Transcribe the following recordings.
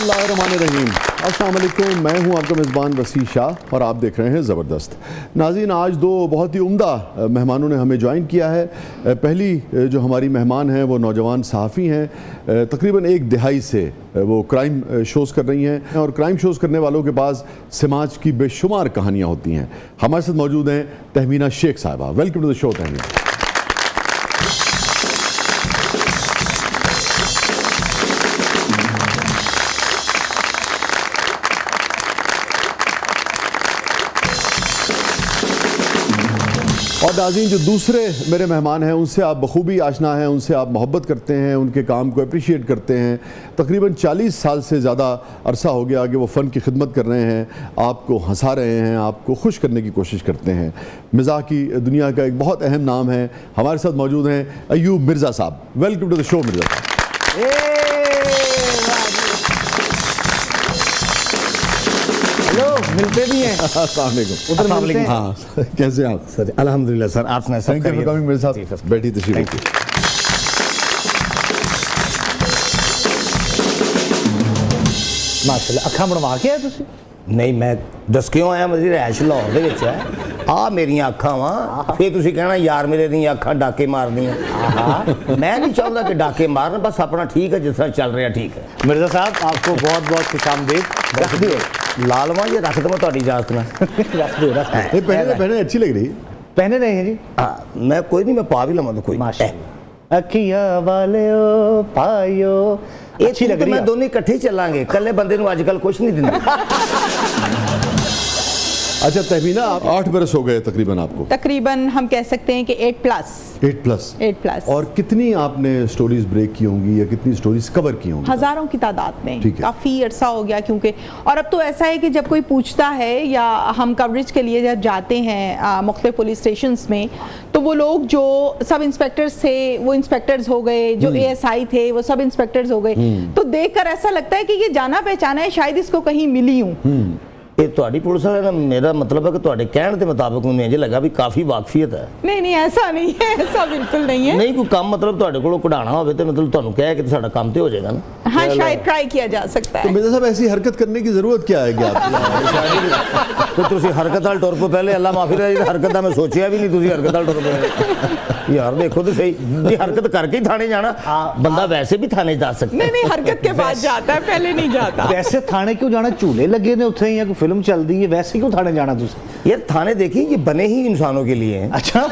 बिस्मिल्लाहिर्रहमानिर्रहीम। अस्सलाम वालेकुम, मैं हूं आपका मेज़बान वसी शाह और आप देख रहे हैं ज़बरदस्त। नाज़रीन, आज दो बहुत ही उम्दा मेहमानों ने हमें ज्वाइन किया है। पहली जो हमारी मेहमान हैं वो नौजवान सहाफ़ी हैं। तकरीबन एक दिहाई से वो क्राइम शोज़ कर रही हैं और क्राइम शोज़ करने वालों के पास समाज की बेशुमार कहानियाँ होती हैं। हमारे साथ मौजूद हैं तहमीना शेख साहिबा। Welcome to the show Tahmina. और नाज़रीन, जो दूसरे मेरे मेहमान हैं उनसे आप बखूबी आशना हैं, उनसे आप मोहब्बत करते हैं, उनके काम को अप्रिशिएट करते हैं। तकरीबन 40 साल से ज़्यादा अरसा हो गया कि वो फ़न की खिदमत कर रहे हैं, आपको हंसा रहे हैं, आपको खुश करने की कोशिश करते हैं। मिज़ाह की दुनिया का एक बहुत अहम नाम है। हमारे साथ मौजूद हैं अय्यूब मिर्ज़ा साहब। Welcome to the show Mirza साहब। मिलते भी हैं। अस्सलाम वालेकुम। हाँ, कैसे आप? सर अल्हम्दुलिल्लाह सर, आप सुनाएं? थैंक यू फॉर कमिंग मेरे साथ। बैठी तशरीफ रखिए। माशाल्लाह, अखा बनवा के आए तुसी? नहीं, मैं दस क्यों आया, मेरी रैश लाहौर दे विच है। आ मेरियां अखां वा, फिर तुसी कहना यार मेरे दी अखां डाके मारदियां। मैं नहीं चाहता कि डाके मारन, बस अपना ठीक है, जिस तरह चल रहा ठीक है। मिर्ज़ा साहब, आपको बहुत बहुत खुशामदीद। रख दियो लालवा, ये रख दो ਤੁਹਾਡੀ इजाजत ना। रख दो, रख दो। ये पहने अच्छी लग रही है। पहने रहे हैं जी? मैं कोई नहीं, मैं पा भी लवा तो कोई। माशाल्लाह। अखिया वाले ओ पायो, अच्छी लग रही है। मैं दोनों इकट्ठे चलांगे, कल्ले बंदे ਨੂੰ आजकल कुछ नहीं दिंदे। अच्छा तहमीना, आप 8 बरस हो गए तकरीबन आपको? तकरीबन हम कह सकते हैं कि 8 प्लस। और कितनी आपने स्टोरीज ब्रेक की होंगी या कितनी स्टोरीज कवर की होंगी? हज़ारों की तादाद में। काफ़ी अरसा हो गया, क्योंकि और अब तो ऐसा है कि जब कोई पूछता है या हम कवरेज के लिए जब जाते हैं मुख्तलिफ पुलिस स्टेशंस में, तो वो लोग जो सब इंस्पेक्टर्स थे वो इंस्पेक्टर्स हो गए, जो ASI थे वो सब इंस्पेक्टर्स हो गए। तो देखकर ऐसा लगता है कि ये जाना पहचाना है, शायद इसको कहीं मिली हूँ। ये ਤੁਹਾਡੀ पुलिस वाले ना, मेरा मतलब है कि ਤੁਹਾਡੇ ਕਹਿਣ ਦੇ ਮੁਤਾਬਕ ਮੈਨੂੰ ਇੰਜ ਲੱਗਾ ਵੀ ਕਾਫੀ ਵਾਕਫੀਅਤ ਹੈ। नहीं ऐसा नहीं है, ऐसा बिल्कुल नहीं है। नहीं, कोई काम मतलब ਤੁਹਾਡੇ ਕੋਲੋਂ ਕਢਾਣਾ ਹੋਵੇ ਤੇ मतलब ਤੁਹਾਨੂੰ ਕਹਿ ਕੇ ਸਾਡਾ ਕੰਮ ਤੇ ਹੋ ਜਾਏਗਾ ना। हाँ, शायद ट्राई किया जा सकता है। तो मिर्ज़ा साहब, ऐसी हरकत करने की जरूरत क्या है कि आप तो ਤੁਸੀਂ ਹਰਕਤ ਵਾਲ ਟੁਰ ਪੋ ਪਹਿਲੇ, ਅੱਲਾ ਮਾਫੀ ਦੇ, ਹਰਕਤ ਦਾ ਮੈਂ ਸੋਚਿਆ ਵੀ ਨਹੀਂ, ਤੁਸੀਂ ਹਰਕਤ ਵਾਲ ਟੁਰ ਪਏ यार। देखो तो सही, ये हरकत करके ही थाने जाना, बंदा वैसे भी थाने जा सकता है। नहीं हरकत के बाद जाता है, पहले नहीं जाता। वैसे थाने क्यों जाना? झूले लगे ने उत्थे या कोई फिल्म चल रही है, वैसे क्यों थाने जाना तुसी? यार थाने देखिए, ये बने ही इंसानों के लिए हैं। अच्छा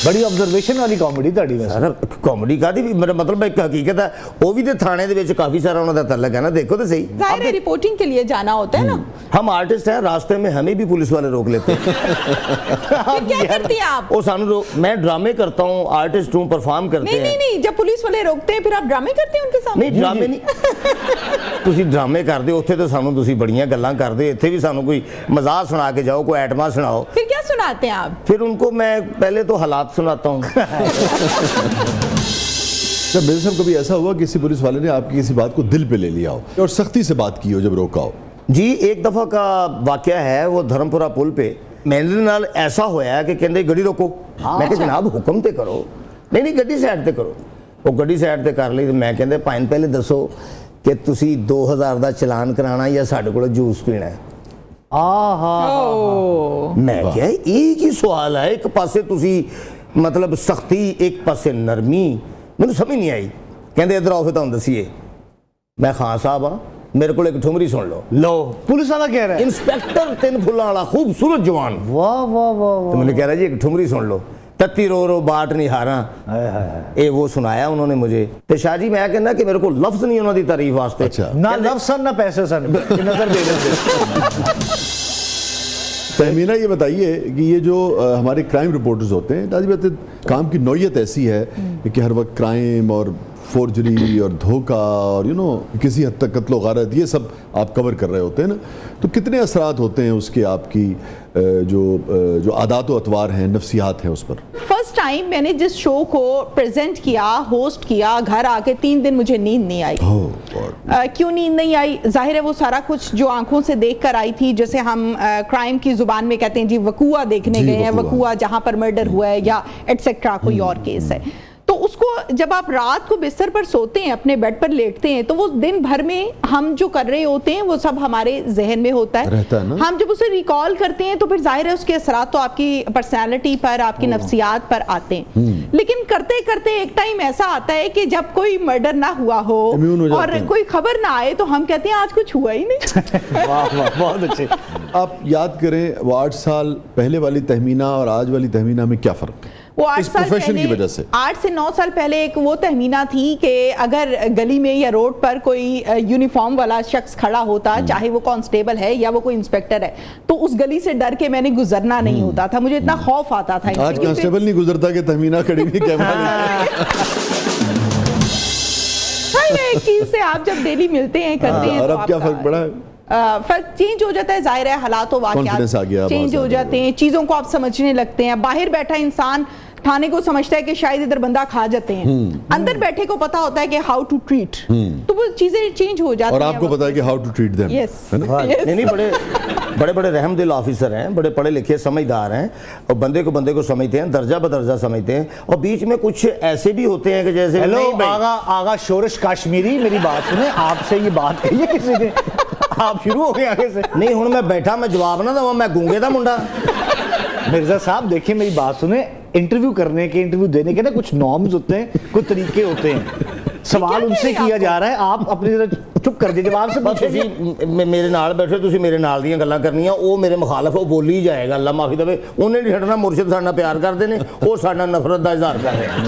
बड़ी ऑब्जर्वेशन वाली कॉमेडी ਤੁਹਾਡੀ ਵੈਸੇ। सर कॉमेडी कादी भी, मेरा मतलब एक हकीकत है, वो भी तो थाने दे विच काफी सारा उन्होंने तलक है ना। देखो तो सही, जाहिर है रिपोर्टिंग के लिए जाना होता है ना। हम आर्टिस्ट हैं, रास्ते में हमें भी पुलिस वाले रोक लेते हैं। क्या करती हैं आप? वो सानू मैं ड्रामे करता हूँ, आर्टिस्ट हूँ, परफॉर्म करते हैं। नहीं, जब पुलिस वाले रोकते हैं फिर आप ड्रामे करते हैं उनके सामने? नहीं ड्रामे नहीं, ਤੁਸੀਂ ड्रामे करते हो, उत्थे तो सानू ਤੁਸੀਂ बड़ियां गल्लां करते, इत्थे भी सानू कोई मजाक सुना के जाओ, कोई एटमा सुनाओ। फिर क्या सुनाते हैं आप? फिर उनको मैं पहले तो हालात सुनाता हूँ। जब मेरे साहब कभी ऐसा हुआ किसी पुलिस वाले ने आपकी किसी बात को दिल पे ले लिया हो और सख्ती से बात की हो जब रोका हो? जी, एक दफ़ा का वाकया है, वो धर्मपुरा पुल पे मेरे नाल ऐसा होया कि कहते गड्डी रोको। मैं कहा जनाब हुक्म ते करो। नहीं गड्डी साइड ते करो। वो गड्डी साइड ते कर ली। तो मैं कहते भाई पहले दसो कि तुसी 2000 का चलान कराना या साढ़े को जूस पीना है। मैं क्या एक ही सवाल है, एक पासे तुसी मतलब सख्ती, एक पासे नरमी, मैंने समझ नहीं आई। कहते इधर आओ फिर तुहानू दसीए। मैं खान साहब हाँ, मेरे को एक ठुमरी सुन लो। पुलिस वाला कह रहा है? इंस्पेक्टर 3 फुल्लां वाला खूबसूरत जवान। वाह वाह वाह। तो मैंने कह रहा जी एक ठुमरी सुन लो। तत्ती रो बाट नहीं हारा, ये वो सुनाया उन्होंने मुझे। तो शाह जी मैं कहना कि मेरे को लफ्ज नहीं उन्होंने तारीफ वास्ते। अच्छा। ना लफ्ज सन ना पैसे सन, नजर दे देते। तहमीना, ये बताइए कि ये जो हमारे क्राइम रिपोर्टर्स होते हैं, ताजी बात है, काम की नौयत ऐसी है कि हर वक्त क्राइम और फोर्जरी और धोखा और किसी हद तक कत्ल गारत, ये सब आप कवर कर रहे होते हैं ना। तो कितने असरात होते हैं उसके आपकी जो आदात व अतवार हैं, नफ्सियात हैं उस पर? फर्स्ट टाइम मैंने जिस शो को प्रेजेंट किया, होस्ट किया, घर आके 3 दिन मुझे नींद नहीं आई। क्यों नींद नहीं आई? जाहिर है वो सारा कुछ जो आंखों से देख कर आई थी, जैसे हम क्राइम की जुबान में कहते हैं जी वकुआ देखने गए हैं, वकुआ जहाँ पर मर्डर हुआ है या एटसेट्रा कोई और केस है, तो تو اس کو جب آپ رات کو بستر پر سوتے ہیں, اپنے بیڈ پر لیٹتے ہیں, تو وہ دن بھر میں ہم جو کر رہے ہوتے ہیں وہ سب ہمارے ذہن میں ہوتا ہے. ہم جب اسے ریکال کرتے ہیں تو پھر ظاہر ہے اس کے اثرات تو آپ کی پرسنالٹی پر, آپ کی نفسیات پر آتے ہیں. لیکن کرتے کرتے ایک ٹائم ایسا آتا ہے کہ جب کوئی مرڈر نہ ہوا ہو اور کوئی خبر نہ آئے تو ہم کہتے ہیں آج کچھ ہوا ہی نہیں. بہت اچھے. آپ یاد کریں وہ 8 سال پہلے والی تہمینہ اور آج والی تہمینہ میں کیا فرق ہے؟ وہ 8 سال پہلے, 8 سے 9 سال پہلے ایک وہ تہمینہ تھی کہ اگر گلی میں یا روڈ پر کوئی یونیفارم والا شخص کھڑا ہوتا, چاہے وہ کانسٹیبل ہے یا وہ کوئی انسپیکٹر ہے, تو اس گلی سے ڈر کے میں نے گزرنا نہیں ہوتا تھا, مجھے اتنا خوف آتا تھا. آج کانسٹیبل نہیں گزرتا کہ تہمینہ کھڑی ہوئی کیمرہ. ایک چیز سے آپ جب ڈیلی ملتے ہیں کرتے ہیں, اور اب کیا فرق پڑا ہے؟ فرق چینج ہو جاتا ہے, ظاہر ہے حالات و واقعات چینج ہو جاتے ہیں, چیزوں کو آپ سمجھنے لگتے ہیں. باہر بیٹھا انسان کھانے کو سمجھتا ہے کہ شاید ادھر بندہ کھا جاتے ہیں, اندر بیٹھے کو پتا ہوتا ہے کہ ہاؤ ٹو ٹریٹ, تو وہ چیزیں چینج ہو جاتی ہیں. اور آپ کو پتا ہے کہ ہاؤ ٹو ٹریٹ دیم. نہیں بڑے بڑے رحم دل آفیسر ہیں, بڑے پڑھے لکھے سمجھدار ہیں, اور بندے کو سمجھتے ہیں, درجہ بدرجہ سمجھتے ہیں. اور بیچ میں کچھ ایسے بھی ہوتے ہیں کہ جیسے آغا شورش کاشمیری, میری بات سنیں, آپ سے یہ بات کہی ہے کسی نے؟ آپ شروع ہو گئے آگے سے. نہیں ہوں میں بیٹھا, میں جواب نہ دوں, میں گونگے دا منڈا. مرزا صاحب دیکھیں میری بات سنیں, انٹرویو کرنے کے, انٹرویو دینے کے نا کچھ نارمز ہوتے ہیں, کچھ طریقے ہوتے ہیں. سوال ان سے کیا جا رہا ہے, آپ اپنی طرح چپ کر دیجئے, جواب سے پوچھیں. میرے نال بیٹھے, تسی میرے نال دیاں گلاں کرنیاں, وہ میرے مخالف وہ بولی ہی جائے گا, اللہ معافی دے. انہیں نہیں ہٹنا, مرشد ساڈا پیار کرتے ہیں, وہ ساڈا نفرت دا اظہار کر رہے ہیں.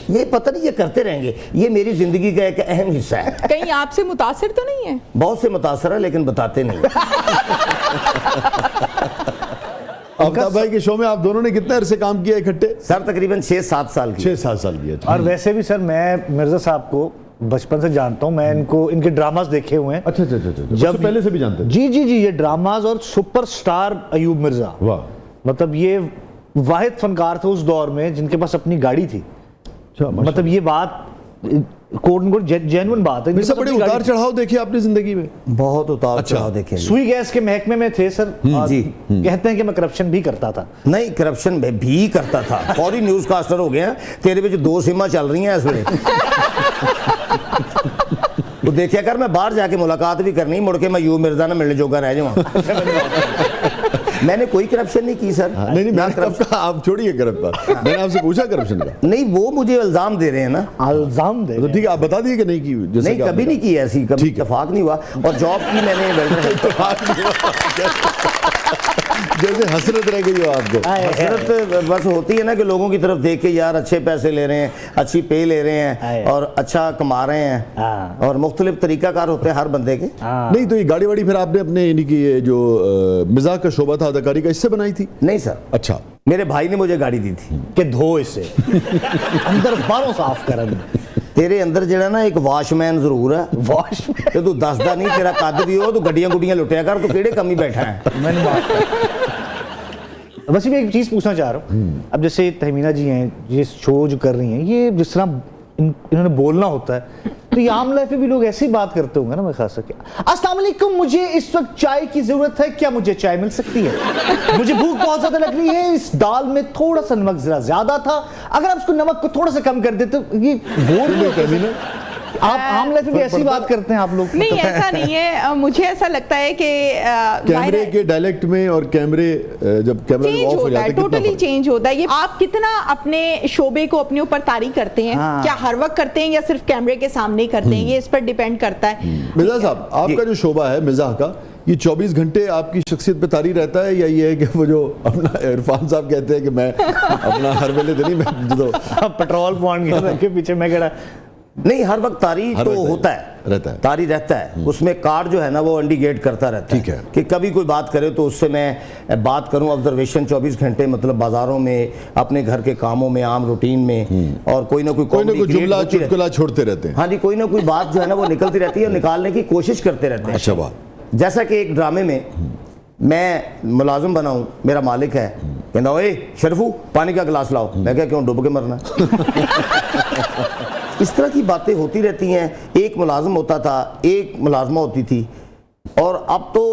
یہ پتہ نہیں, یہ کرتے رہیں گے, یہ میری زندگی کا ایک اہم حصہ ہے. کہیں آپ سے متاثر تو نہیں ہے؟ بہت سے متاثر ہے لیکن بتاتے نہیں. آفتاب بھائی کے شو میں آپ دونوں نے کتنے عرصے کام کیا اکٹھے؟ سر تقریباً 6-7 سال کی. 6-7 سال کیا. اور ویسے بھی سر میں مرزا صاحب کو بچپن سے جانتا ہوں, میں ان کے ڈراماز دیکھے ہوئے ہیں. اچھا جب پہلے سے بھی جانتے ہیں؟ جی یہ ڈراماز, اور سپر سٹار ایوب مرزا, مطلب یہ واحد فنکار تھے اس دور میں جن کے پاس اپنی گاڑی تھی. مطلب یہ بات جینون بات ہے. میرے سے بڑے اتار چڑھاؤ دیکھے آپ نے زندگی میں؟ بہت اتار چڑھاؤ دیکھے. سوئی گیس کے محکمے میں تھے سر, جی کہتے ہیں کہ میں کرپشن بھی کرتا تھا. نہیں, کرپشن بھی کرتا تھا. فوری نیوز کاسٹر ہو گیا, تیرے وچ 2 سیما چل رہی ہیں اس ویلے. تو دیکھیا کر, میں باہر جا کے ملاقات بھی کرنی, مڑ کے میں ایوب مرزا نہ ملنے جوگا رہ جاواں. میں نے کوئی کرپشن نہیں کی سر. نہیں آپ چھوڑیے کرپشن, میں نے آپ سے پوچھا کرپشن کا. نہیں, وہ مجھے الزام دے رہے ہیں نا. الزام دے تو ٹھیک ہے, آپ بتا دیے کہ نہیں کی. نہیں, کبھی نہیں کی ایسی, کبھی اتفاق نہیں ہوا. اور جاب کی میں نے جیسے حسرت رہ گئی ہو آپ کو. حسرت بس ہوتی ہے نا کہ لوگوں کی طرف دیکھ کے, یار اچھے پیسے لے رہے ہیں, اچھی پے لے رہے ہیں, اور اچھا کما رہے ہیں, اور مختلف طریقہ کار ہوتے ہیں ہر بندے کے. نہیں تو یہ گاڑی واڑی پھر آپ نے اپنے یعنی کہ یہ جو مزاح کا شعبہ تھا اداکاری کا, اس سے بنائی تھی؟ نہیں سر. اچھا, میرے بھائی نے مجھے گاڑی دی تھی کہ دھو اس سے اندر باہروں صاف کرن. تیرے اندر جڑا نا ایک واش مین ضرور ہے. واش مین تو دسدا نہیں, تیرا قد بھی ہو, تو گڈیاں گڈیاں لٹیا کر, تو کیڑے کمی بیٹھا ہے. بس میں ایک چیز پوچھنا چاہ رہا ہوں, اب جیسے تہمینہ جی ہیں, یہ شو جو کر رہی ہیں, یہ جس طرح انہوں نے بولنا ہوتا ہے, تو یہ عام لائف میں بھی لوگ ایسی بات کرتے ہوں گے نا, میں خاص کر. السلام علیکم, مجھے اس وقت چائے کی ضرورت ہے, کیا مجھے چائے مل سکتی ہے؟ مجھے بھوک بہت زیادہ لگ رہی ہے, اس دال میں تھوڑا سا نمک ذرا زیادہ تھا, اگر آپ اس کو نمک کو تھوڑا سا کم کر دیتے. یہ بول نہیں, آپ عام لائف میں ایسی بات کرتے ہیں آپ لوگ؟ نہیں, ایسا نہیں ہے. مجھے ایسا لگتا ہے کہ کیمرے کے ڈائلیکٹ میں اور کیمرے جب کیمرہ آف ہو جاتا ہے ٹوٹلی چینج ہوتا ہے. یہ آپ کتنا اپنے شعبے کو اپنے اوپر طاری کرتے ہیں, کیا ہر وقت کرتے ہیں یا صرف کیمرے کے سامنے کرتے ہیں, یہ اس پر ڈیپینڈ کرتا ہے. مرزا صاحب, آپ کا جو شعبہ ہے مزاح کا, یہ 24 گھنٹے آپ کی شخصیت پہ طاری رہتا ہے, یا یہ ہے کہ وہ جو اپنا عرفان صاحب کہتے ہیں کہ میں اپنا ہر ویلے تو نہیں, میں جو پیٹرول پوائنٹ کے پیچھے میں کہہ نہیں, ہر وقت طاری تو ہوتا ہے, طاری رہتا ہے. اس میں کارڈ جو ہے نا وہ انڈیکیٹ کرتا رہتا ہے کہ کبھی کوئی بات کرے تو اس سے میں بات کروں. آبزرویشن 24 گھنٹے, مطلب بازاروں میں, اپنے گھر کے کاموں میں, عام روٹین میں, اور کوئی نہ کوئی جملہ چٹکلا چھوڑتے رہتے ہیں. ہاں جی, کوئی نہ کوئی بات جو ہے نا وہ نکلتی رہتی ہے, اور نکالنے کی کوشش کرتے رہتے ہیں. اچھا بات. جیسا کہ ایک ڈرامے میں میں ملازم بنا ہوں, میرا مالک ہے, کہنا اوے شرفو پانی کا گلاس لاؤ. میں کہا کیوں, ڈوب کے مرنا. اس طرح کی باتیں ہوتی رہتی ہیں. ایک ملازم ہوتا تھا, ایک ملازمہ ہوتی تھی, اور اب تو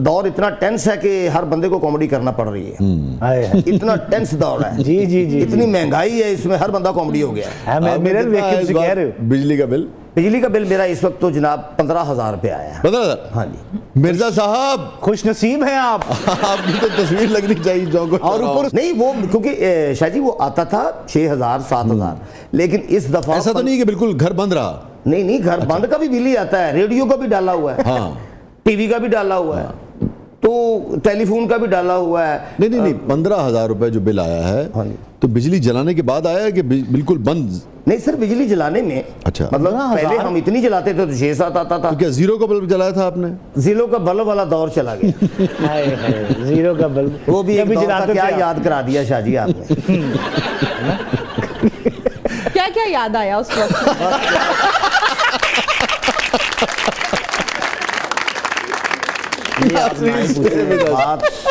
دور اتنا ٹینس ہے کہ ہر بندے کو کامیڈی کرنا پڑ رہی ہے. ہائے ہائے. اتنا ٹینس دور ہے. جی جی جی. اتنی مہنگائی ہے اس میں ہر بندہ کامیڈی ہو گیا ہے. میرے ویکل سے کہہ رہے ہو بجلی کا بل؟ بجلی کا بل میرا اس وقت تو جناب 15,000 روپے آیا ہے. 15,000؟ ہاں جی. مرزا صاحب خوش نصیب ہیں آپ. آپ کی تو تصویر لگنی چاہیے جو کو. اور اوپر نہیں وہ کیونکہ شاہ جی وہ آتا تھا 6,000 7,000 لیکن اس دفعہ ایسا تو نہیں کہ بالکل گھر بند رہا؟ نہیں گھر بند کا بھی بل ہی آتا ہے, ریڈیو کا بھی ڈالا ہوا ہے, ہاں ٹی وی کا بھی ڈالا ہوا ہے, تو ٹیلی فون کا بھی ڈالا ہوا ہے. نہیں 15,000 روپے جو بل آیا ہے تو بجلی جلانے کے بعد آیا ہے کہ بالکل بند؟ نہیں سر بجلی جلانے میں اچھا مطلب پہلے ہم اتنی جلاتے تھے تو 6-7 آتا تھا. کیا زیرو کا بلب جلایا تھا آپ نے؟ زیرو کا بلب والا دور چلا گیا. ہائے ہائے. زیرو کا بلب وہ بھی ایک دور تھا. کیا یاد کرا دیا شاہ جی آپ نے. کیا کیا یاد آیا اس وقت؟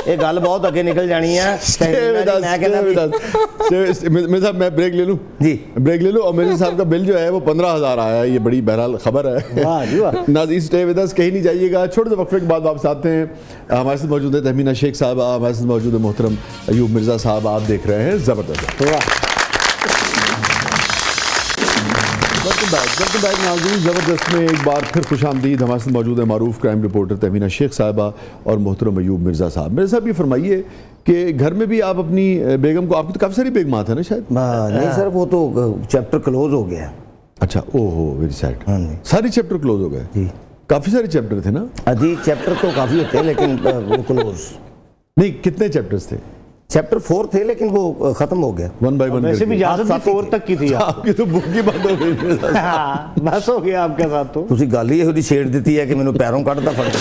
ایک گل بہت اگے نکل جانی ہے. میرے صاحب میں بریک لے لوں؟ جی بریک لے لوں. اور میرے صاحب کا بل جو ہے وہ 15,000 آیا ہے. یہ بڑی بہرحال خبر ہے. ناظرین اسٹے ود اس, کہیں نہیں جائیے گا. چھوٹے سے وقفے کے بعد واپس آتے ہیں. ہمارے ساتھ موجود ہے تہمینہ شیخ صاحب, ہمارے ساتھ موجود ہے محترم ایوب مرزا صاحب. آپ دیکھ رہے ہیں زبردست. ویلکم بیک ناظرین. زبردست میں ایک بار پھر خوش آمدید. ہمارے ساتھ موجود ہے معروف کرائم رپورٹر تہمینہ شیخ صاحبہ اور محترم ایوب مرزا صاحب. میرے صاحب یہ فرمائیے کہ گھر میں بھی آپ اپنی بیگم کو, آپ کی تو کافی ساری بیگمات ہیں نا شاید؟ نہیں سر وہ تو چیپٹر کلوز ہو گیا. اچھا او ہو ویری سیڈ. ساری چیپٹر کلوز ہو گئے؟ جی کافی سارے چیپٹر تھے نا؟ جی چیپٹر تو کافی ہوتے ہیں لیکن وہ کلوز نہیں. کتنے چیپٹرز تھے؟ چیپٹر 4 تھے لیکن وہ ختم ہو گیا. 1 by 1 ویسے بھی اجازت 4 تک کی تھی. آپ کی تو بک کی بات ہو گئی. بس ہو گیا آپ کے ساتھ. تو تسی گل ہی یہ چھیڑ دیتی ہے کہ مینوں پیروں کٹدا پڑ گیا.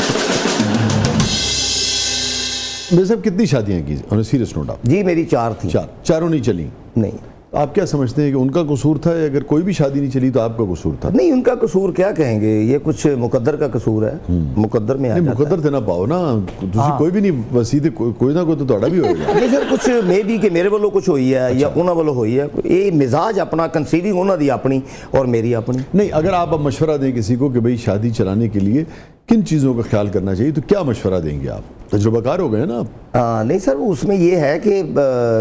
میرے صاحب کتنی شادیاں کی انہوں نے سیریس نوٹ؟ آپ جی میری 4 تھیں. چاروں نہیں چلی؟ نہیں. آپ کیا سمجھتے ہیں کہ ان کا قصور تھا یا اگر کوئی بھی شادی نہیں چلی تو آپ کا قصور تھا؟ نہیں ان کا قصور کیا کہیں گے, یہ کچھ مقدر کا قصور ہے. مقدر میں نہیں مقدر تے نہ پاؤ نا تسی, کوئی بھی نہیں وسیع, کوئی نہ کوئی تو تہاڈا بھی ہوئے گا. نہیں سر کچھ میں بھی کہ میرے والوں کچھ ہوئی ہے یا انہاں والوں ہوئی ہے. یہ مزاج اپنا, کنسیونگ انہاں دی اپنی اور میری اپنی. نہیں اگر آپ اب مشورہ دیں کسی کو کہ بھئی شادی چلانے کے لیے کن چیزوں کا خیال کرنا چاہیے تو کیا مشورہ دیں گے آپ؟ تجربہ کار ہو گئے نا آپ. نہیں سر اس میں یہ ہے کہ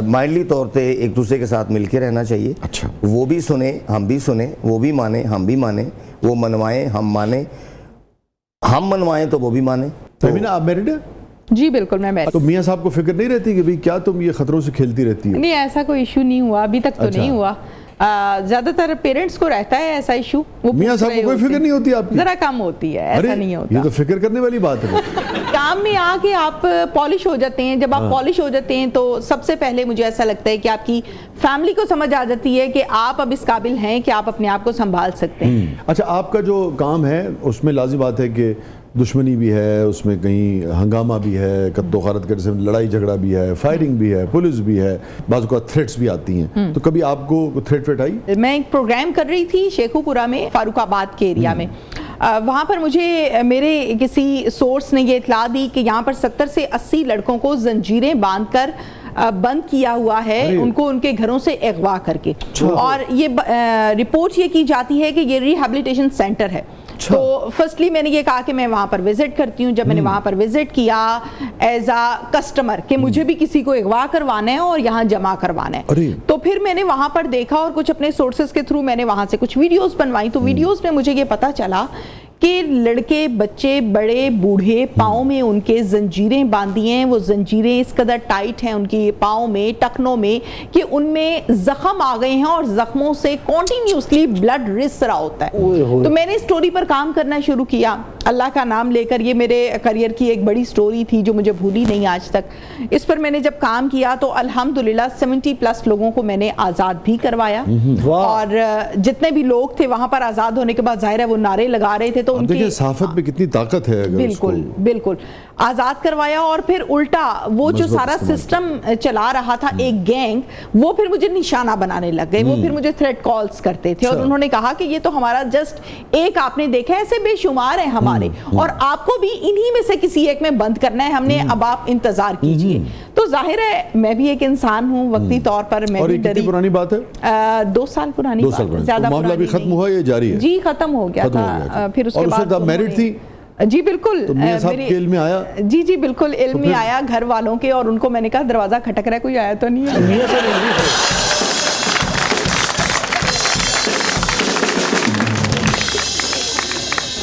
مائنڈلی طور پہ ایک دوسرے کے ساتھ مل کے رہنا چاہیے. اچھا. وہ بھی سنیں ہم بھی سنیں, وہ بھی مانیں ہم بھی مانیں, وہ منوائیں ہم مانیں, ہم منوائیں تو وہ بھی مانیں. تہمینہ آپ میرڈ ہیں؟ جی بالکل میں میرڈ. تو میاں صاحب کو فکر نہیں رہتی کہ بھئی کیا تم یہ خطروں سے کھیلتی رہتی ہو؟ نہیں ایسا کوئی ایشو نہیں ہوا ابھی تک تو. نہیں ہوا. زیادہ تر پیرنٹس کو رہتا ہے ایسا ایشو. میاں صاحب کو کوئی فکر نہیں ہوتی آپ کی؟ ذرا کم ہوتی ہے, ایسا نہیں ہوتا. یہ تو فکر کرنے والی بات ہے. کام میں آ کے آپ پالش ہو جاتے ہیں. جب آپ پالش ہو جاتے ہیں تو سب سے پہلے مجھے ایسا لگتا ہے کہ آپ کی فیملی کو سمجھ آ جاتی ہے کہ آپ اب اس قابل ہیں کہ آپ اپنے آپ کو سنبھال سکتے ہیں. اچھا آپ کا جو کام ہے اس میں لازم بات ہے کہ دشمنی بھی ہے, اس میں کہیں ہنگامہ بھی ہے, قتل و غارت کے لڑائی جھگڑا بھی ہے, فائرنگ بھی ہے, پولیس بھی ہے, بعض اوقات تھریٹس بھی آتی ہیں. تو کبھی آپ کو تھریٹ ویٹ آئی؟ میں ایک پروگرام کر رہی تھی شیخو پورہ میں, فاروق آباد کے ایریا میں. وہاں پر مجھے میرے کسی سورس نے یہ اطلاع دی کہ یہاں پر 70 سے 80 لڑکوں کو زنجیریں باندھ کر بند کیا ہوا ہے, ان کو ان کے گھروں سے اغوا کر کے. اور یہ رپورٹ یہ کی جاتی ہے کہ یہ ریہیبلیٹیشن سینٹر ہے. تو فرسٹلی میں نے یہ کہا کہ میں وہاں پر وزٹ کرتی ہوں. جب میں نے وہاں پر وزٹ کیا ایز اے کسٹمر کہ مجھے بھی کسی کو اغوا کروانا ہے اور یہاں جمع کروانا ہے, تو پھر میں نے وہاں پر دیکھا اور کچھ اپنے سورسز کے تھرو میں نے وہاں سے کچھ ویڈیوز بنوائی. تو ویڈیوز میں مجھے یہ پتا چلا کہ لڑکے بچے بڑے بوڑھے پاؤں میں ان کے زنجیریں باندھی ہیں. وہ زنجیریں اس قدر ٹائٹ ہیں ان کی پاؤں میں, ٹکنوں میں, کہ ان میں زخم آ گئے ہیں اور زخموں سے کنٹینیوسلی بلڈ رس رہا ہوتا ہے. تو میں نے اسٹوری پر کام کرنا شروع کیا اللہ کا نام لے کر. یہ میرے کریئر کی ایک بڑی اسٹوری تھی جو مجھے بھولی نہیں آج تک. اس پر میں نے جب کام کیا تو الحمدللہ 70+ لوگوں کو میں نے آزاد بھی کروایا. اور جتنے بھی لوگ تھے وہاں پر آزاد ہونے کے بعد ظاہر ہے وہ نعرے لگا رہے تھے تو ان کی صحافت میں کتنی طاقت ہے. بالکل بالکل آزاد کروایا. اور پھر الٹا وہ جو سارا سسٹم چلا رہا تھا ایک گینگ, وہ پھر مجھے نشانہ بنانے لگ گئے. وہ پھر مجھے تھریٹ کالز کرتے تھے اور انہوں نے کہا کہ یہ تو ہمارا جسٹ ایک آپ نے دیکھا, ایسے بے شمار ہیں ہمارے اور آپ کو بھی انہی میں سے کسی ایک میں بند کرنا ہے ہم نے, اب آپ انتظار کیجئے. تو ظاہر ہے میں بھی ایک انسان ہوں, وقتی طور پر میں بھی ڈری. کتنی پرانی بات ہے؟ 2 سال پرانی بات ہے, زیادہ معاملہ بھی ختم ہوا یا جاری ہے؟ جی ختم ہو گیا تھا. پھر اس کے بعد میرڈ تھی؟ जी बिल्कुल, तो मियां साहब के इल्म में आया? जी जी बिल्कुल इल्म में आया घर वालों के, और उनको मैंने कहा दरवाज़ा खटक रहा है, कोई आया तो नहीं है। मियां साहब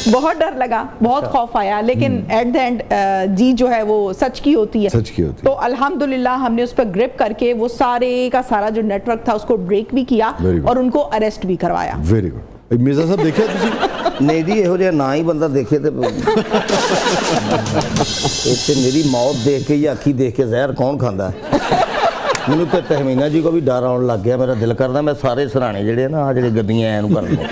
बहुत डर लगा, बहुत खौफ आया, लेकिन एट द एंड जी जो है वो सच की होती है। सच की होती है। तो अल्हम्दुलिल्लाह हमने उस पर ग्रिप करके वो सारे का सारा जो नेटवर्क था उसको ब्रेक भी किया और उनको अरेस्ट भी करवाया। Very good. मिर्जा साहब देखिए ਤੁਸੀਂ नहीं जी ਇਹੋ ਜਿਹਾ ਨਾ ਹੀ ਬੰਦਾ ਦੇਖੇ ਤੇ ਇੱਥੇ ਮੇਰੀ ਮੌਤ ਦੇਖ ਕੇ ਜਾਂ ਅੱਖੀ ਦੇਖ ਕੇ ਜ਼ਹਿਰ ਕੌਣ ਖਾਂਦਾ ਮੈਨੂੰ ਤੇ ਤਹਮੀਨਾ ਜੀ ਕੋ ਵੀ ਡਰ ਆਉਣ ਲੱਗ ਗਿਆ। ਮੇਰਾ ਦਿਲ ਕਰਦਾ ਮੈਂ ਸਾਰੇ ਸਰਾਣੇ ਜਿਹੜੇ ਨਾ ਆ ਜਿਹੜੇ ਗੱਦੀਆਂ ਐਨੂੰ ਕਰ ਲਵਾਂ।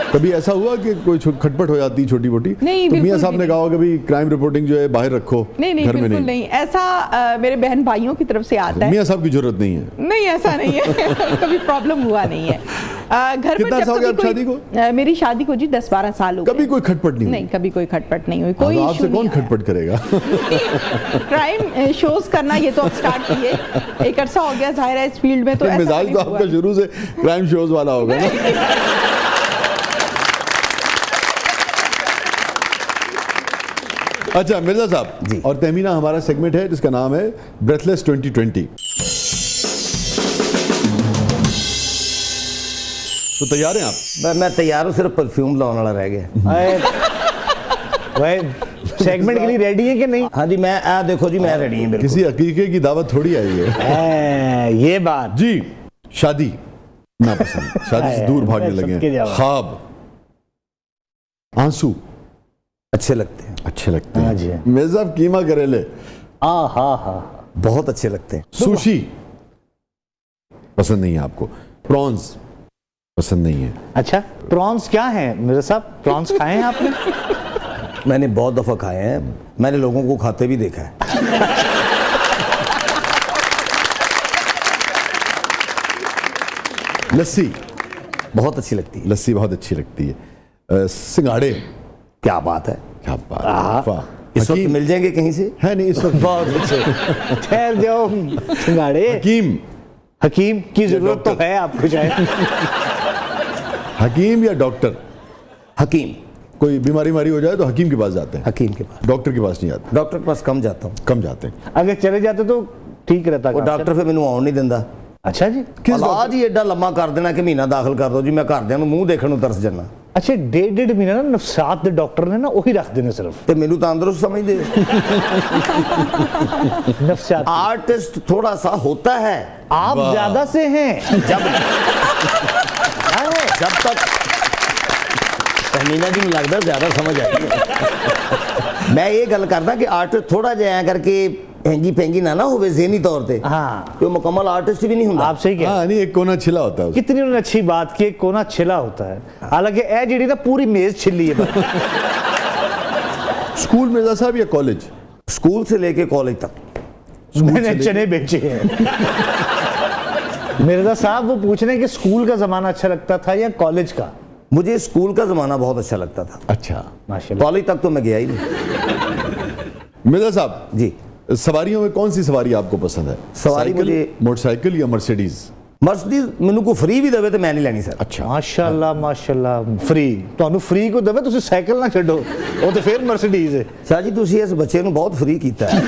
कभी ऐसा हुआ कि कोई खटपट हो जाती छोटी मोटी? नहीं, तो मियां बिल्कुल साहब ने नहीं। कहा होगा भी क्राइम रिपोर्टिंग जो है बाहर रखो, नहीं घर में बिल्कुल नहीं, ऐसा मेरे बहन भाइयों की तरफ से आता है। मियां साहब की जरूरत नहीं है। नहीं ऐसा नहीं है कभी प्रॉब्लम हुआ नहीं है। घर कितना पर जब साल हो गया कभी शादी कोई मेरी शादी को जी 10-12 साल हो गए। कभी कोई खटपट नहीं हुई? नहीं कभी कोई खटपट नहीं हुई, कोई तो आपसे issue कौन नहीं आया। खटपट करेगा? क्राइम शोज करना ये तो अब स्टार्ट किए, एक अरसा हो गया जाहिर है इस फील्ड में, तो ऐसा मिजाज कभी तो हुआ आपका नहीं। शुरू से क्राइम शोज वाला होगा ना? अच्छा मिर्जा साहब जी। और तहमीना, हमारा सेगमेंट है जिसका नाम है ब्रेथलेस 2020। तो तैयार हैं आप? मैं तैयार हूँ, सिर्फ परफ्यूम लाने वाला रह गया। भाई सेगमेंट के लिए रेडी है कि नहीं? हाँ जी मैं देखो जी मैं रेडी हूँ बिल्कुल। किसी अकीके की दावत थोड़ी आई है। ये बात जी शादी नापसंद, शादी से दूर भागने लगे सबके हैं, जवाब। ख्वाब, आंसू अच्छे लगते हैं, अच्छे लगते हाँ जी। हैं। मिर्जा साहब कीमा करेले हाँ बहुत अच्छे लगते हैं। सुशी पसंद नहीं है आपको, प्रॉन्स पसंद नहीं है। अच्छा प्रॉन्स क्या है मेरे साहब? प्रॉन्स खाए हैं आपने? मैंने बहुत दफ़ा खाए हैं, मैंने लोगों को खाते भी देखा है। लस्सी बहुत अच्छी लगती है। लस्सी बहुत अच्छी लगती है। सिंगाड़े क्या बात है। क्या बात है, वाह। इस वक्त हकीम मिल जाएंगे कहीं से? है नहीं इस वक्त। बहुत अच्छे। ठहर जाओ सिंगाड़े। हकीम, हकीम की जरूरत तो डॉक्टर। है आपको शायद। हकीम या डॉक्टर? हकीम। कोई बीमारी हो जाए तो हकीम के पास जाते हैं, हकीम के पास। डॉक्टर के पास नहीं जाते, डॉक्टर के पास कम जाता हूँ। कम जाते हैं। अगर चले जाते तो ठीक रहता। वो डॉक्टर फिर मैनू आउण नहीं दिंदा। अच्छा जी। इलाज ही एडा लम्मा कर देना कि महीना दाखिल कर दो जी, मैं घरदिਆਂ ਨੂੰ ਮੂੰਹ ਦੇਖਣ ਨੂੰ ਤਰਸ ਜਾਣਾ। अच्छा डेढ़ महीना ना नफसात दे डॉक्टर ने ना वही रख देने सिर्फ ਤੇ ਮੈਨੂੰ ਤਾਂ ਅੰਦਰੋਂ ਸਮਝਦੇ। नफसात। आर्टिस्ट थोड़ा सा होता है आप वाह। ज्यादा से हैं। जब तक तहमीना जी ਨੂੰ ਲੱਗਦਾ ਜ਼ਿਆਦਾ ਸਮਝ ਆਈ। ਮੈਂ ਇਹ ਗੱਲ ਕਰਦਾ ਕਿ ਆਰਟਿਸਟ ਥੋੜਾ ਜਿਹਾ ਐ ਕਰਕੇ ਹੈਂਗੀ ਪੈਂਗੀ ਨਾ ਹੋਵੇ ज़हनी तौर पे, हाँ ਕਿ ਉਹ ਮੁਕੰਮਲ ਆਰਟਿਸਟ ਵੀ ਨਹੀਂ ਹੁੰਦਾ। आप सही कह रहे हैं। हाँ नहीं, एक कोना छिला होता है उसका। कितनी उन्होंने अच्छी बात की, कोना छिला होता है, हालांकि ए जीडी ना पूरी मेज छिली है। स्कूल मिर्जा साहब या कॉलेज? स्कूल से लेके कॉलेज तक मैंने चने बेचे हैं। मिर्जा साहब वो पूछ रहे हैं कि स्कूल का जमाना अच्छा लगता था या कॉलेज का? मुझे स्कूल का ज़माना बहुत अच्छा लगता था। अच्छा माशाल्लाह। कॉलेज तक तो मैं गया ही नहीं। मिर्जा साहब, जी सवारियों में कौन सी सवारी आपको पसंद है? सवारी साइकिल, मुझे- मोटरसाइकिल या मर्सिडीज? मर्सिडीज ਮੈਨੂੰ ਕੋਈ ਫ੍ਰੀ ਵੀ ਦੇਵੇ ਤੇ ਮੈਂ ਨਹੀਂ ਲੈਣੀ ਸਰ। अच्छा माशाल्लाह माशाल्लाह। फ्री ਤੁਹਾਨੂੰ फ्री को देवे ਤੁਸੀਂ ਸਾਈਕਲ ਨਾ ਛੱਡੋ, ਉਹ ਤੇ ਫਿਰ ਮਰਸੀਡੀਜ਼ ਹੈ। ਸ਼ਾਹ ਜੀ ਤੁਸੀਂ ਇਸ ਬੱਚੇ ਨੂੰ ਬਹੁਤ ਫ੍ਰੀ ਕੀਤਾ ਹੈ।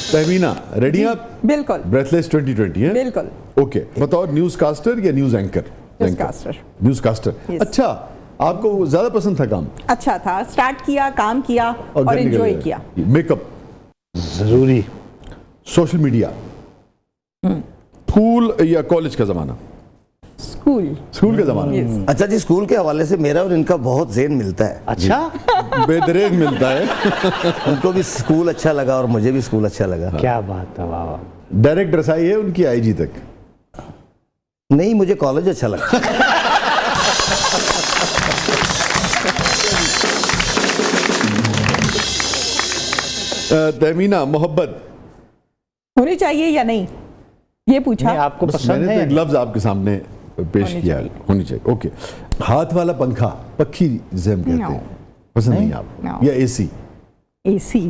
तहमीना रेडी हैं आप? बिल्कुल ब्रेथलेस 2020 है? बिल्कुल। ओके, बताओ न्यूज कास्टर या news anchor? Newscaster। Newscaster. Yes। अच्छा, आपको ज्यादा पसंद था काम अच्छा था, स्टार्ट किया, काम किया और घर निकल एंजॉय गए? किया। मेकअप, जरूरी। सोशल मीडिया, स्कूल या कॉलेज का जमाना? स्कूल। स्कूल का जमाना। अच्छा जी स्कूल के हवाले से मेरा और इनका बहुत ज़हन मिलता है। अच्छा बेदरेग मिलता है। उनको भी स्कूल अच्छा लगा और मुझे भी स्कूल अच्छा लगा। क्या बात है, वाह वाह। डायरेक्ट रसाई है उनकी आईजी तक? नहीं मुझे कॉलेज अच्छा लगा। तहमीना, मोहब्बत होनी चाहिए या नहीं, ये पूछा। नहीं, आपको बस पसंद मैंने है तो या एक नहीं? लफ्ज आपके सामने पेश होनी किया है, होनी चाहिए। ओके, हाथ वाला पंखा, पक्की जिसे हम कहते No। हैं, पसंद नहीं No। आपको? या एसी? एसी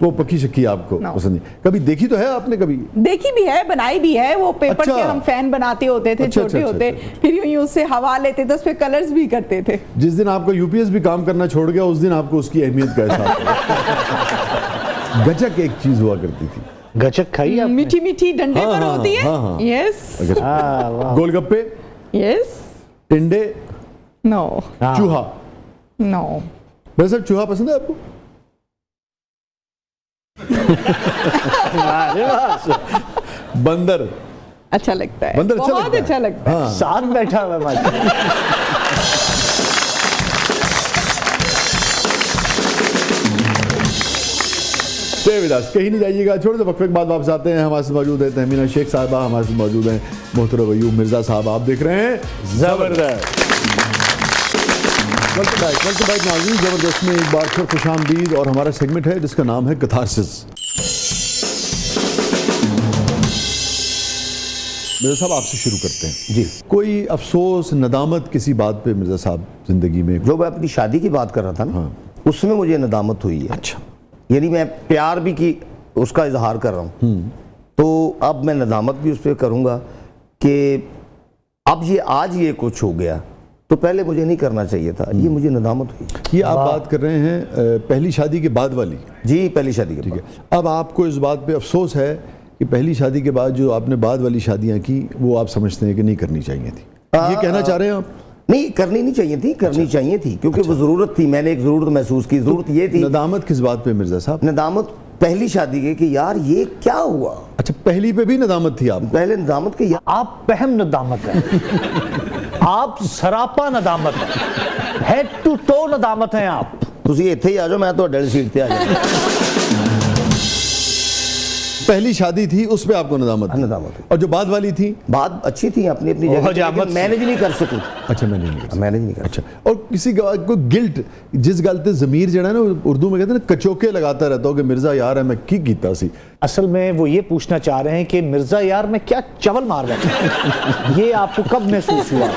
वो पक्की शक्की आपको पसंद नहीं? कभी देखी तो है आपने? कभी देखी भी है, बनाई भी है। वो पेपर अच्छा। से हम फैन बनाते होते थे, छोटे होते, फिर यूं उससे हवा लेते थे, उस पे कलर्स भी करते थे। जिस दिन आपका यूपीएस भी काम करना छोड़ गया उस दिन आपको उसकी अहमियत का एहसास हुआ। गचक एक चीज हुआ करती थी। गचक खाई आपने? मीठी मीठी डंडे हाँ, पर हाँ, होती है। हाँ, हाँ। यस गोलगप्पे, यस टिंडे, नो चूहा। नो। भाई साहब चूहा पसंद है आपको? बंदर अच्छा लगता है, बंदर अच्छा बहुत लगता है। अच्छा लगता है। हाँ। साथ बैठा हुआ है देविदास, कहीं नहीं जाइएगा, छोड़ दो, वक्फे के बाद वापस आते हैं। हमारे साथ मौजूद है तहमीना शेख साहबा, हमारे साथ मौजूद हैं मोहतरम अयूब मिर्जा साहब। आप देख रहे हैं जबरदस्त। वेलकम बैक नाज़रीन। ज़बरदस्त में एक बार फिर खुशामदीद और हमारा सेगमेंट है जिसका नाम है कथारसिस। मिर्जा साहब आपसे शुरू करते हैं जी। कोई अफसोस, नदामत किसी बात पे मिर्जा साहब जिंदगी में? जो मैं अपनी शादी की बात कर रहा था ना, उसमें मुझे नदामत हुई है। अच्छा। यानी मैं प्यार भी की उसका इजहार कर रहा हूँ, तो अब मैं नदामत भी उस पर करूँगा कि अब ये आज ये कुछ हो गया तो पहले मुझे नहीं करना चाहिए था, ये मुझे नदामत हुई। ये आप बात कर रहे हैं पहली शादी के बाद वाली? जी, पहली शादी के बाद। अब आपको इस बात पे अफसोस है कि पहली शादी के बाद जो आपने बाद वाली शादियां की वो आप समझते हैं कि नहीं करनी चाहिए थी? ये कहना चाह रहे हैं आप? नहीं, करनी नहीं चाहिए थी, करनी चाहिए थी, क्योंकि वो ज़रूरत थी। मैंने एक ज़रूरत महसूस की। ज़रूरत ये थी। नदामत किस बात पे मिर्जा साहब? नदामत पहली शादी के कि यार ये क्या हुआ। अच्छा, पहली पे भी नदामत थी आप? पहले नदामत के आप पहम नदामत है। आप सरापा नदामत है, हेड टू टो नदामत हैं आप। तुसी इत्थे ही आ जाओ, मैं तो अडल सीट पे आ जाऊँ। पहली शादी थी उस पे आपको नदामत थी? नदामत। और जो बाद वाली थी? बात अच्छी थी अपनी अपनी जगह, लेकिन मैनेज नहीं कर सकूं। अच्छा, मैंने नहीं कर मैनेज नहीं कर। अच्छा। और किसी को गिल्ट जिस गलते ज़मीर जड़ा ना, उर्दू में कहते हैं ना, कचोके लगाता रहता हो कि मिर्जा यार है मैं की कीता सी। असल में वो ये पूछना चाह रहे हैं कि मिर्जा यार मैं क्या चवल मार बैठा। ये आपको कब महसूस हुआ?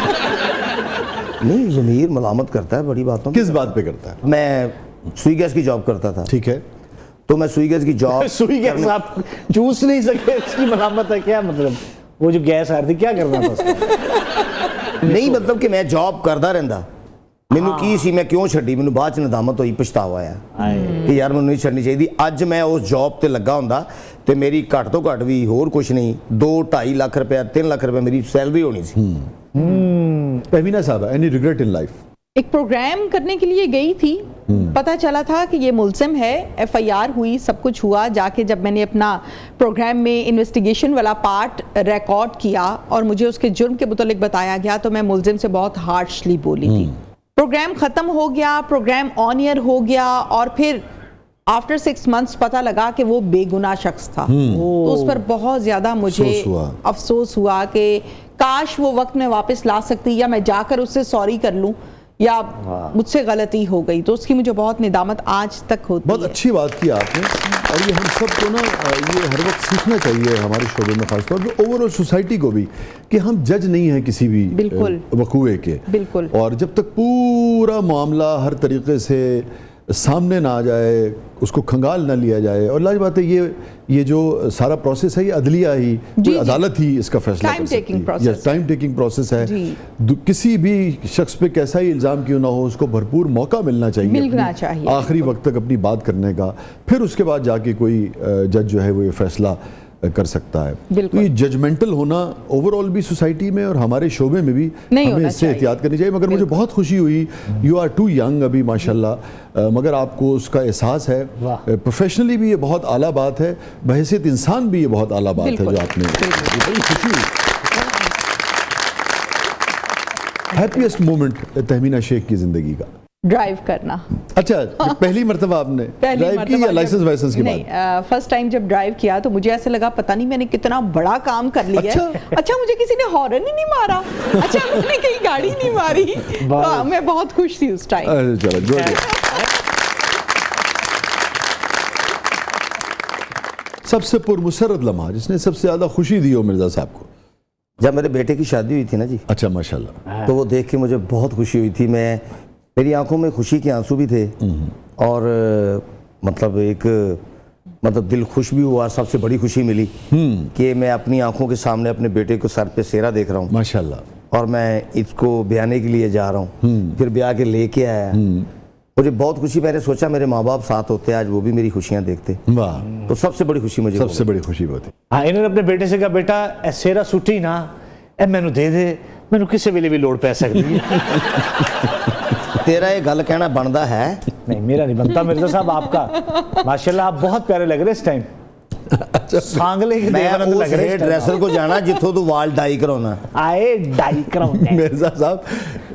नहीं, ज़मीर मलामत करता है बड़ी बातों। किस बात पे करता है? मैं सुई गैस की जॉब करता था, ठीक है, तो मैं सुई गैस की जॉब सुई गैस आप चूस नहीं सके, इसकी मलामत है क्या? मतलब वो जो गैस आ रही थी क्या करना था उसका? नहीं, मतलब कि मैं जॉब करता रहता। मैनू की सी, मैं क्यों छड्डी, मैनू बाद च नदामत हुई, पछतावा आया कि यार मैनू नहीं छड्डनी चाहिए। अज मैं उस जॉब ते लगा हुंदा ते मेरी घट तो घट भी होर कुछ नहीं 2-2.5 लाख रुपया 3 लाख रुपया मेरी सैलरी होनी सी। तहमीना साहब, एनी रिग्रेट इन लाइफ? एक प्रोग्राम करने के लिए गई थी, पता चला था कि ये मुलजिम है, एफआईआर हुई, सब कुछ हुआ। जाके जब मैंने अपना प्रोग्राम में इन्वेस्टिगेशन वाला पार्ट रिकॉर्ड किया और मुझे उसके जुर्म के मुतालिक बताया गया, तो मैं मुलजिम से बहुत हार्शली बोली थी। प्रोग्राम ख़त्म हो गया, प्रोग्राम ऑन एयर हो गया, और फिर आफ्टर 6 मंथ्स पता लगा कि वो बेगुनाह शख्स था। तो उस पर बहुत ज़्यादा मुझे अफसोस हुआ कि काश वो वक्त में वापस ला सकती, या मैं जाकर उससे सॉरी कर लूँ, या मुझसे गलती हो गई। तो उसकी मुझे बहुत निदामत आज तक होती है। बहुत अच्छी बात की आपने, और ये हम सबको ना ये हर वक्त सीखना चाहिए हमारे शोबे में, खासतौर पर ओवरऑल सोसाइटी को भी, कि हम जज नहीं हैं किसी भी वकूए के। बिल्कुल। और जब तक पूरा मामला हर तरीके से सामने ना आ जाए, उसको खंगाल ना लिया जाए, और लाज बात है ये जो सारा प्रोसेस है ये अदलिया ही, कोई अदालत ही इसका फैसला कर सकती है। टाइम टेकिंग प्रोसेस है। किसी भी शख्स पे कैसा ही इल्ज़ाम क्यों ना हो, उसको भरपूर मौका मिलना चाहिए आखिरी वक्त तक अपनी बात करने का, फिर उसके बाद जाके कोई जज जो है वो ये फैसला कर सकता है। तो ये जजमेंटल होना ओवरऑल भी सोसाइटी में और हमारे शोबे में भी हमें इससे एहतियात करनी चाहिए। मगर मुझे बहुत खुशी हुई, यू आर टू यंग अभी माशाल्लाह, मगर आपको उसका एहसास है। प्रोफेशनली भी ये बहुत आला बात है, बहैसियत इंसान भी ये बहुत आला बात है जो आपने, बड़ी खुशी हुई। हैप्पीएस्ट मोमेंट तहमीना शेख की जिंदगी का? ड्राइव करना। अच्छा, पहली मरतबा आपने ड्राइव की या लाइसेंस वाइसेंस के बाद? नहीं, फर्स्ट टाइम जब ड्राइव किया तो मुझे ऐसे लगा पता नहीं मैंने कितना बड़ा काम कर लिया है। अच्छा, मुझे किसी ने हॉर्न ही नहीं मारा। अच्छा, मैंने कहीं गाड़ी नहीं मारी। तो मैं बहुत खुश थी उस टाइम। चलो, गुड। सबसे पुरमुसर्रत लम्हा जिसने सबसे ज्यादा खुशी दी हो मिर्जा साहब को? जब मेरे बेटे की शादी हुई थी ना जी। अच्छा, माशाल्लाह। तो वो देख के मुझे बहुत खुशी हुई थी। मेरी आंखों में खुशी के आंसू भी थे, और मतलब एक मतलब दिल खुश भी हुआ, सबसे बड़ी खुशी मिली कि मैं अपनी आंखों के सामने अपने बेटे को सर पे सेहरा देख रहा हूँ माशाल्लाह। और मैं इसको ब्याने के लिए जा रहा हूँ, फिर ब्याह के लेके आया। मुझे बहुत खुशी, मैंने सोचा मेरे माँ बाप साथ होते आज वो भी मेरी खुशियाँ देखते, वाह, तो सबसे बड़ी खुशी मुझे सबसे बड़ी खुशी होती। हाँ, इन्होंने अपने बेटे से कहा बेटा ए सेरा सुटी ना ए मैनू दे दे, मैनू किसी वेले भी लोड़ पै सकती है। तेरा ये गल कहना बनता है? नहीं मेरा नहीं बनता, मिर्जा साहब आपका। माशाल्लाह आप बहुत प्यारे लग रहे इस टाइम, सांगले के मैं देवानंद उस लग रहे हेयर ड्रेसर को जाना जिथों तू वाल डाई कराना। आए डाई कराउने। मिर्जा साहब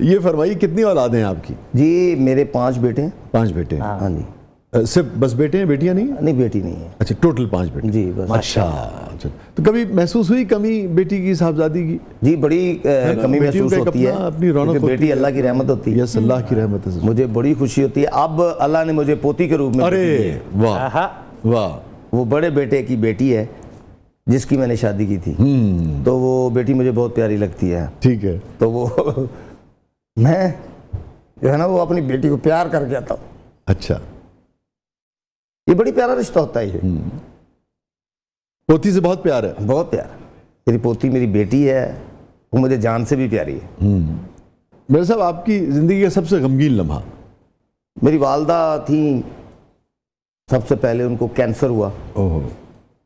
ये फरमाइए कितनी औलादें हैं आपकी? जी मेरे 5 बेटे हैं। 5 बेटे हैं। हाँ जी। सिर्फ बस बेटे हैं, बेटियां नहीं? नहीं बेटी नहीं है। अच्छा, टोटल 5 बेटे। जी बस। अच्छा, तो कभी महसूस हुई कमी बेटी की, साहबजादी की? जी बड़ी कमी बेटियों महसूस का एक होती है, अपना अपनी रौनक क्योंकि होती बेटी है। अल्लाह की रहमत होती है। यस, अल्लाह की रहमत है। मुझे बड़ी खुशी होती है, अब अल्लाह ने मुझे पोती के रूप में अरे बेटी दी है। वाह आहा, वाह, वो बड़े बेटे की बेटी है जिसकी मैंने शादी की थी, तो वो बेटी मुझे बहुत प्यारी लगती है। ठीक है। तो वो मैं जो है ना वो अपनी बेटी को प्यार करके आता हूँ। अच्छा, ये बड़ी प्यारा रिश्ता होता है ये, पोती से बहुत प्यार है। बहुत प्यार। मेरी पोती मेरी बेटी है, वो मुझे जान से भी प्यारी है। मेरे साहब आपकी जिंदगी का सबसे गमगीन लम्हा? मेरी वालदा थी, सबसे पहले उनको कैंसर हुआ, ओह,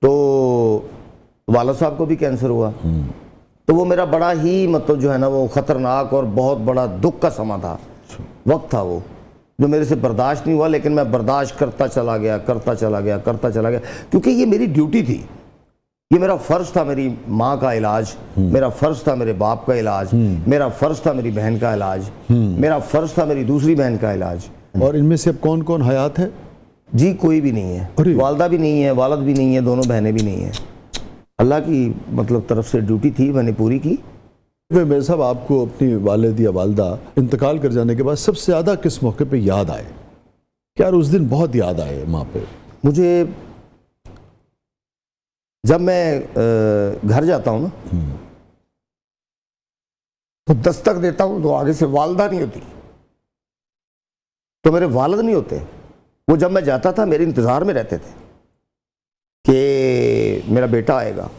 तो वाला साहब को भी कैंसर हुआ, तो वो मेरा बड़ा ही मतलब जो है ना वो ख़तरनाक और बहुत बड़ा दुख का समा था, वक्त था वो, जो मेरे से बर्दाश्त नहीं हुआ, लेकिन मैं बर्दाश्त करता चला गया, क्योंकि ये मेरी ड्यूटी थी, ये मेरा फ़र्ज़ था, मेरी माँ का इलाज, मेरा फ़र्ज़ था मेरे बाप का इलाज, मेरा फ़र्ज़ था मेरी बहन का इलाज, मेरा फ़र्ज़ था मेरी दूसरी बहन का इलाज। और इनमें से अब कौन कौन हयात है? जी कोई भी नहीं है, अरे। वालदा भी नहीं है, वालद भी नहीं है, दोनों बहनें भी नहीं है। अल्लाह की मतलब तरफ से ड्यूटी थी, मैंने पूरी की। मेरे साहब आपको अपनी वालिद या वालदा इंतकाल कर जाने के बाद सबसे ज़्यादा किस मौके पे याद आए? क्या उस दिन बहुत याद आए माँ पे? मुझे जब मैं घर जाता हूँ ना, तो दस्तक देता हूँ तो आगे से वालदा नहीं होती, तो मेरे वालिद नहीं होते। वो जब मैं जाता था मेरे इंतज़ार में रहते थे कि मेरा बेटा आएगा।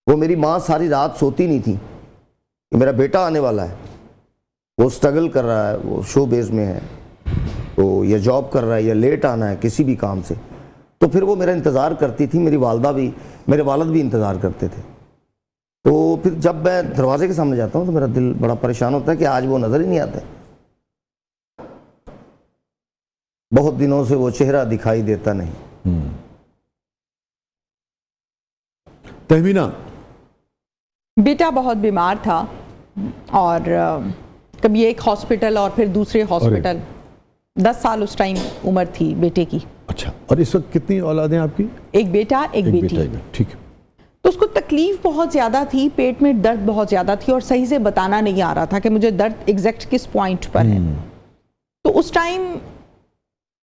वो मेरी माँ सारी रात सोती नहीं थी कि मेरा बेटा आने वाला है, वो स्ट्रगल कर रहा है, वो शो बेस में है, तो या जॉब कर रहा है या लेट आना है किसी भी काम से, तो फिर वो मेरा इंतज़ार करती थी। मेरी वालदा भी, मेरे वालिद भी इंतज़ार करते थे। तो फिर जब मैं दरवाजे के सामने जाता हूँ तो मेरा दिल बड़ा परेशान होता है कि आज वो नज़र ही नहीं आते, बहुत दिनों से वो चेहरा दिखाई देता नहीं। तहमीना, बेटा बहुत बीमार था और कभी एक हॉस्पिटल और फिर दूसरे हॉस्पिटल, 10 साल उस टाइम उम्र थी बेटे की। अच्छा, और इस वक्त कितनी औलादें आपकी? एक बेटा एक बेटी। बेटा, ठीक है। तो उसको तकलीफ बहुत ज़्यादा थी, पेट में दर्द बहुत ज़्यादा थी और सही से बताना नहीं आ रहा था कि मुझे दर्द एग्जैक्ट किस पॉइंट पर है। तो उस टाइम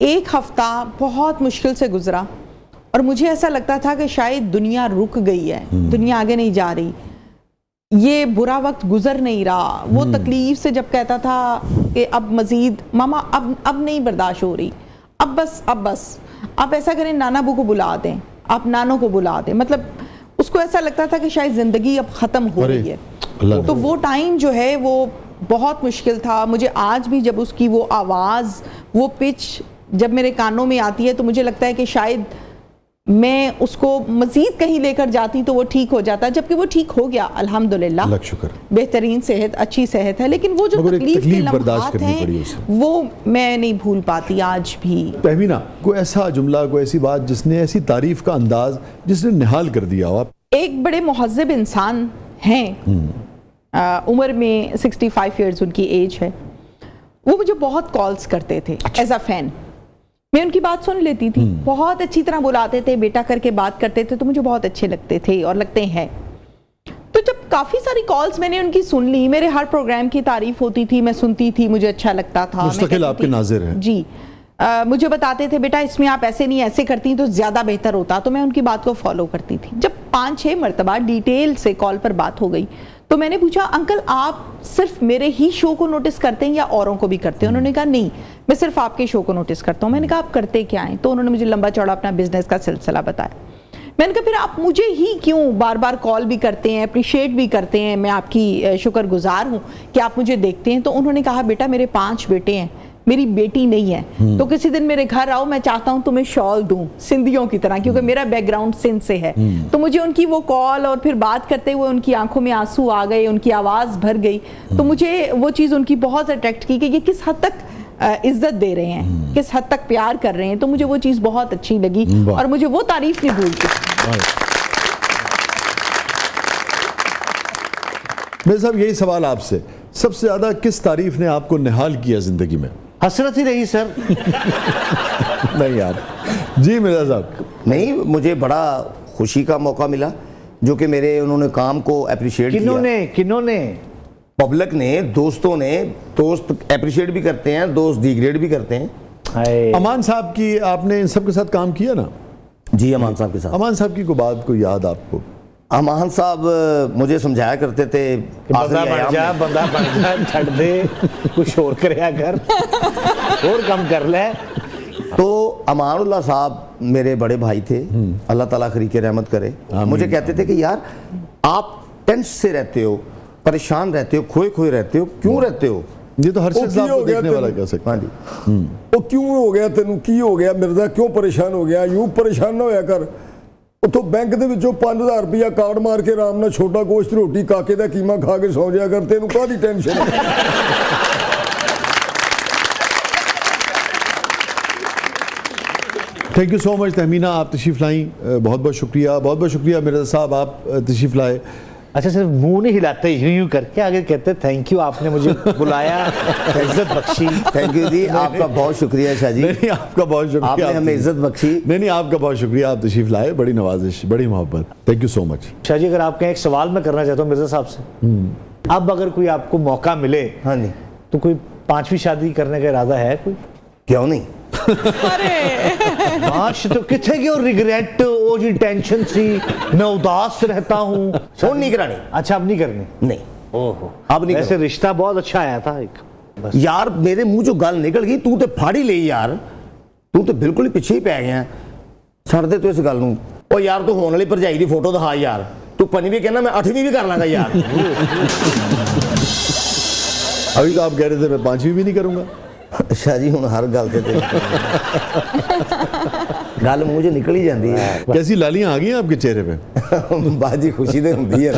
एक हफ्ता बहुत मुश्किल से गुजरा और मुझे ऐसा लगता था कि शायद दुनिया रुक गई है, दुनिया आगे नहीं जा रही, ये बुरा वक्त गुजर नहीं रहा। वो तकलीफ से जब कहता था कि अब मजीद मामा अब नहीं बर्दाश्त हो रही, अब बस आप ऐसा करें नाना अबू को बुला दें, आप नानों को बुला दें, मतलब उसको ऐसा लगता था कि शायद ज़िंदगी अब ख़त्म हो रही है। तो वो टाइम जो है वो बहुत मुश्किल था। मुझे आज भी जब उसकी वो आवाज़, वो पिच जब मेरे कानों में आती है तो मुझे लगता है कि शायद मैं उसको मजीद कहीं लेकर जाती तो वो ठीक हो जाता, जबकि वो ठीक हो गया अल्हम्दुलिल्लाह, अल्लाह का शुक्र, बेहतरीन सेहत, अच्छी सेहत है। लेकिन वो जो तकलीफ के लम्हात हैं वो मैं नहीं भूल पाती आज भी। तहमीना, कोई ऐसा जुमला, कोई ऐसी बात जिसने ऐसी तारीफ का अंदाज जिसने निहाल कर दिया हो? आप एक बड़े मुहज़्ज़ब इंसान हैं, उम्र में 65 इयर्स उनकी एज है। वो मुझे बहुत कॉल्स करते थे एज अ फैन, मैं उनकी बात सुन लेती थी, बहुत अच्छी तरह बुलाते थे, बेटा करके बात करते थे, तो मुझे बहुत अच्छे लगते थे और लगते हैं। तो जब काफ़ी सारी कॉल्स मैंने उनकी सुन ली, मेरे हर प्रोग्राम की तारीफ होती थी, मैं सुनती थी, मुझे अच्छा लगता था। मुस्तकिल आपके नाज़िर हैं। जी, मुझे बताते थे बेटा इसमें आप ऐसे नहीं ऐसे करती तो ज़्यादा बेहतर होता, तो मैं उनकी बात को फॉलो करती थी। जब 5-6 मरतबा डिटेल से कॉल पर बात हो गई तो मैंने पूछा अंकल आप सिर्फ मेरे ही शो को नोटिस करते हैं या औरों को भी करते हैं? उन्होंने कहा नहीं, मैं सिर्फ आपके शो को नोटिस करता हूँ। मैंने कहा आप करते क्या हैं? तो उन्होंने मुझे लंबा चौड़ा अपना बिजनेस का सिलसिला बताया। मैंने कहा फिर आप मुझे ही क्यों बार बार कॉल भी करते हैं, अप्रिशिएट भी करते हैं, मैं आपकी शुक्रगुजार हूँ कि आप मुझे देखते हैं। तो उन्होंने कहा बेटा मेरे 5 बेटे हैं, मेरी बेटी नहीं है, तो किसी दिन मेरे घर आओ, मैं चाहता हूँ तुम्हें शॉल दूं सिंधियों की तरह, क्योंकि मेरा बैकग्राउंड सिंध से है। तो मुझे उनकी वो कॉल और फिर बात करते हुए उनकी आंखों में आंसू आ गए, उनकी आवाज़ भर गई। तो मुझे वो चीज़ उनकी बहुत अट्रैक्ट की कि ये किस हद तक इज्जत दे रहे हैं, किस हद तक प्यार कर रहे हैं। तो मुझे वो चीज़ बहुत अच्छी लगी और मुझे वो तारीफ नहीं भूलती। मेरे साहब यही सवाल आपसे, सबसे ज़्यादा किस तारीफ ने आपको निहाल किया ज़िंदगी में? हसरत ही रही सर। नहीं यार जी मिर्जा साहब। नहीं, मुझे बड़ा खुशी का मौका मिला जो कि मेरे उन्होंने काम को अप्रिशिएट किया। किन्होंने? पब्लिक ने, दोस्तों ने। दोस्त अप्रिशिएट भी करते हैं, दोस्त डिग्रेड भी करते हैं। अमान साहब की आपने इन सब के साथ काम किया ना? जी, अमान साहब के साथ। अमान साहब की कोई बात कोई याद आपको? अमान साहब मुझे समझाया करते थे बंदा बन जा छड़ दे, कुछ और करया कर और कम कर ले। तो अमानुल्लाह साहब मेरे बड़े भाई थे, अल्लाह ताला खरीके रहमत करे। मुझे कहते थे कि यार आप टेंस से रहते हो, परेशान रहते हो, खोए खोए रहते हो, क्यों रहते हो? ये तो हर शख्स आपको देखने वाला कह सकता है। हाँ जी। वो क्यों हो गया तेनू, की हो गया मिर्जा, क्यों परेशान हो गया? यूं परेशान ना होया कर। उतो बैंक ਦੇ ਵਿੱਚੋਂ 5000 ਰੁਪਇਆ ਕਾਰਡ ਮਾਰ ਕੇ ਆਰਾਮ ਨਾਲ ਛੋਟਾ ਗੋਸ਼ਤ ਰੋਟੀ ਕਾਕੇ ਦਾ ਕੀਮਾ ਖਾ ਕੇ ਸੌ ਜਾਇਆ ਕਰ, ਤੈਨੂੰ ਕਾਹਦੀ ਟੈਨਸ਼ਨ ਹੈ? Thank you so much Tahmina, आप तशरीफ़ लाई, बहुत बहुत शुक्रिया। बहुत बहुत शुक्रिया मिर्जा साहब, आप तशरीफ़ लाए। अच्छा सिर्फ मुंह नहीं हिलाते, यूं यूं करके आगे कहते थैंक यू, आपने मुझे बुलाया, इज्जत बख्शी। थैंक यू जी, आपका बहुत शुक्रिया शाह जी। नहीं आपका बहुत शुक्रिया, आपने हमें इज्जत बख्शी। नहीं आपका बहुत शुक्रिया, आप तशरीफ़ लाए, बड़ी नवाजिश, बड़ी मोहब्बत। Thank you so much. Shah ji, अगर आपका एक सवाल मैं करना चाहता हूँ मिर्जा साहब से, अब अगर कोई आपको मौका मिले, हाँ जी, तो कोई 5वीं शादी करने का इरादा है कोई? क्यों नहीं? माश तो किथे क्यों रिग्रेट, ओ जी टेंशन सी, मैं उदास रहता हूँ। फोन नहीं करानी? अच्छा अब नहीं करनी? नहीं। ओहो, अब नहीं। वैसे रिश्ता बहुत अच्छा आया था एक। बस यार मेरे मुंह जो गल निकल गई, तू तो फाड़ी ले यार, तू तो बिल्कुल ही पिछे ही पै गया। छड़ दे तू इस गल नूं। ओ यार तू होने वाली भरजाई दी फोटो दिखा यार, तू 5वीं कहना, मैं 8वीं भी कर लांगा यार। अभी तो आप कह रहे थे मैं 5वीं भी नहीं करूँगा। शाह जी हुण हर गल ते गल मुंह च निकल ही जाती है। कैसी लालियाँ आ गई हैं आपके चेहरे पे? बाजी खुशी तो होंदी है।